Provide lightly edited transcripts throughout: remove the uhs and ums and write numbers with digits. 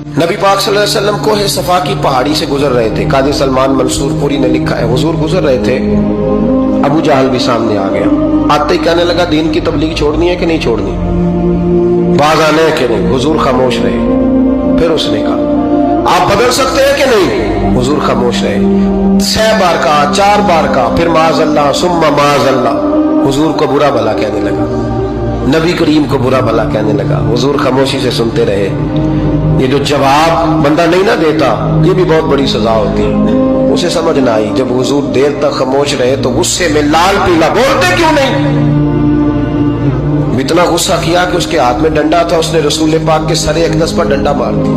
नबी पाक सल्लल्लाहु अलैहि वसल्लम को है सफा की पहाड़ी से गुजर रहे थे। काजी सलमान मंसूर पुरी ने लिखा है, हुजूर गुजर रहे थे, अबू जहल भी सामने आ गया। आते ही कहने लगा, दीन की तबलीग छोड़नी है कि नहीं छोड़नी, बाज आने है कि नहीं। हुजूर खामोश रहे। फिर उसने कहा, आप बदल सकते हैं कि नहीं। हुजूर खामोश रहे। 6 बार कहा, 4 बार कहा, फिर माज़अल्लाह सुम्मा माज़अल्लाह। हुजूर को बुरा भला कहने लगा, नबी करीम को बुरा भला कहने लगा। हुजूर खामोशी से सुनते रहे। ये जो जवाब बंदा नहीं ना देता, ये भी बहुत बड़ी सजा होती है। उसे समझ ना आई, जब हुजूर देर तक खामोश रहे तो गुस्से में लाल पीला, बोलते क्यों नहीं। इतना गुस्सा किया कि उसके हाथ में डंडा था, उसने रसूल पाक के सरे अक़दस पर डंडा मार दिया।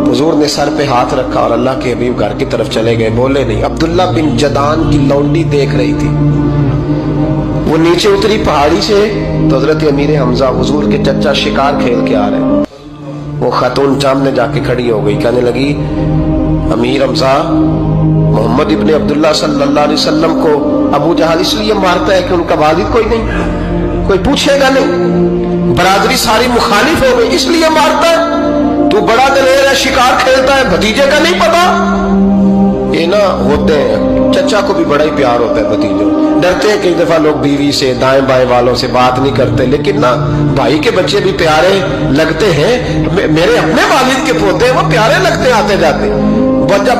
हुजूर ने सर पे हाथ रखा और अल्लाह के हबीब घर की तरफ चले गए, बोले नहीं। अब्दुल्ला बिन जदान की लौंडी देख रही थी, वो नीचे उतरी पहाड़ी से तो हजरत अमीर हमजा हुजूर के चचा शिकार खेल के आ रहे। वो खातून सामने जाके खड़ी हो गई, कहने लगी, अमीर हमजा, मोहम्मद इब्ने अब्दुल्ला सल्लल्लाहु अलैहि वसल्लम को अबू जहल इसलिए मारता है कि उनका वालिद कोई नहीं, कोई पूछेगा नहीं, बरादरी सारी मुखालिफ हो गई, इसलिए मारता है। तू बड़ा दलेर है, शिकार खेलता है, भतीजे का नहीं पता। ये ना होते हैं, चचा को भी बड़ा ही प्यार होता है भतीजों। डरते हैं कई दफा लोग बीवी से, दाएं बाएं वालों से बात नहीं करते, लेकिन ना भाई के बच्चे भी प्यारे लगते हैं। मेरे अपने वालिद के पोते हैं, वो प्यारे लगते आते जाते। वो जब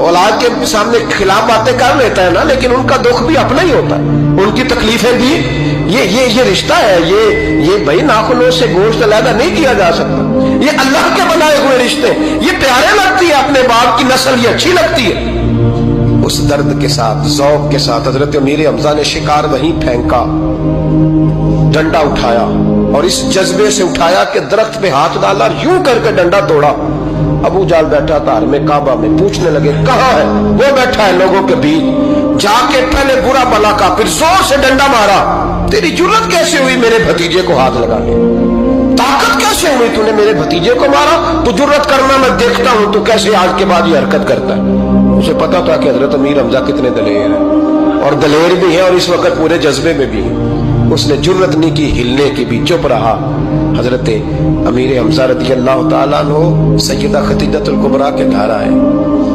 औलाद के सामने खिलाफ बातें कर लेता है ना, लेकिन उनका दुख भी अपना ही होता है, उनकी तकलीफें भी। ये रिश्ता है, ये भाई नाखूनों से गोश्त अलग नहीं किया जा सकता। ये अल्लाह के बनाए हुए रिश्ते, ये प्यारे लगती है, अपने बाप की नस्ल ये अच्छी लगती है। उस दर्द के साथ, ज़ौक़ के साथ हजरत अमीर हमजा ने शिकार वहीं फेंका, डंडा उठाया और इस जज्बे से उठाया कि दरख्त पे हाथ डाला, यूं करके डंडा तोड़ा। अबू जाल बैठा था में काबा में, पूछने लगे कहाँ है। वो बैठा है लोगों के बीच। जाके पहले बुरा भला का, फिर जोर से डंडा मारा। तेरी जुर्रत कैसे हुई मेरे भतीजे को हाथ लगाने, ताकत कैसे हुई तूने मेरे भतीजे को मारा। तू जुर्रत करना मैं देखता हूं, तू कैसे आज के बाद ये हरकत करता है। उसे पता था कि हजरत अमीर हमजा कितने दलेर हैं, और दलेर भी है और इस वक्त पूरे जज्बे में भी है। उसने जुर्रत नहीं की हिलने की भी, चुप रहा। हजरत अमीर हमजा रज़ियल्लाहु ताला अन्हु सैयदा खदीजतुल कुबरा के घर आए।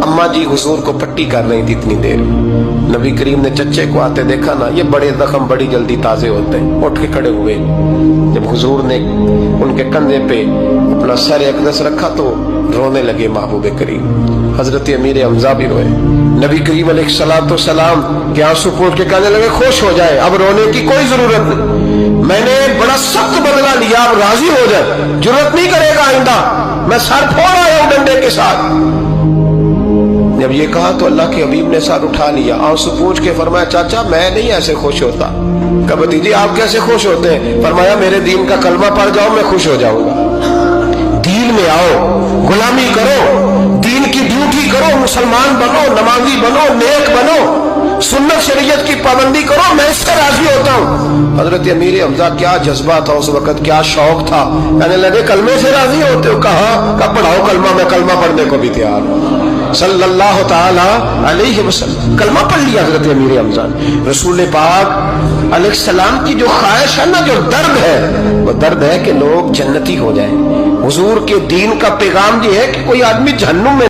अम्मा जी हुजूर को पट्टी कर रही थी इतनी देर। नबी करीम ने चच्चे को आते देखा ना, ये बड़े जख्म बड़ी जल्दी ताजे होते हैं। उठ के खड़े हुए। जब हुजूर ने उनके कंधे पे अपना सर अक़दस रखा तो रोने लगे महबूब करीम। हजरत अमीर हमजा भी रोए। नबी करीम अलैहिस्सलाम के आंसू पोंछ के कहने लगे, खुश हो जाए, अब रोने की कोई जरूरत नहीं, मैंने बड़ा सख्त बदला लिया, अब राजी हो जाए, जरूरत नहीं करेगा आइंदा, मैं सर फोड़ आया हूं डंडे के साथ। जब ये कहा तो अल्लाह के हबीब ने सर उठा लिया, आंसू पोंछ के फरमाया, चाचा मैं नहीं ऐसे खुश होता। कहा भतीजी आप कैसे खुश होते हैं। फरमाया, मेरे दीन का कलमा पढ़ जाओ, मैं खुश हो जाऊंगा। दीन में आओ, गुलामी करो, दीन की ड्यूटी करो, मुसलमान बनो, नमाजी बनो, नेक बनो, सुन्नत शरीयत की पाबंदी करो, मैं इससे राजी होता हूँ। हजरत अमीर हमजा क्या जज्बा था उस वक्त, क्या शौक था। कहने लगे, कलमे से राजी होते हो। कहा पढ़ाओ कलमा, मैं कलमा पढ़ने को भी तैयार हूँ। सल्लल्लाहु ताला अलैहि वसल्लम कलमा पढ़ लिया हजरत अमीर हमजा। रसूल पाक अलैहिस्सलाम की जो ख्वाहिश है ना, जो दर्द है, वो दर्द है कि लोग जन्नती हो जाएं। हुजूर के दीन का पैगाम ये है कि कोई आदमी जहन्नुम में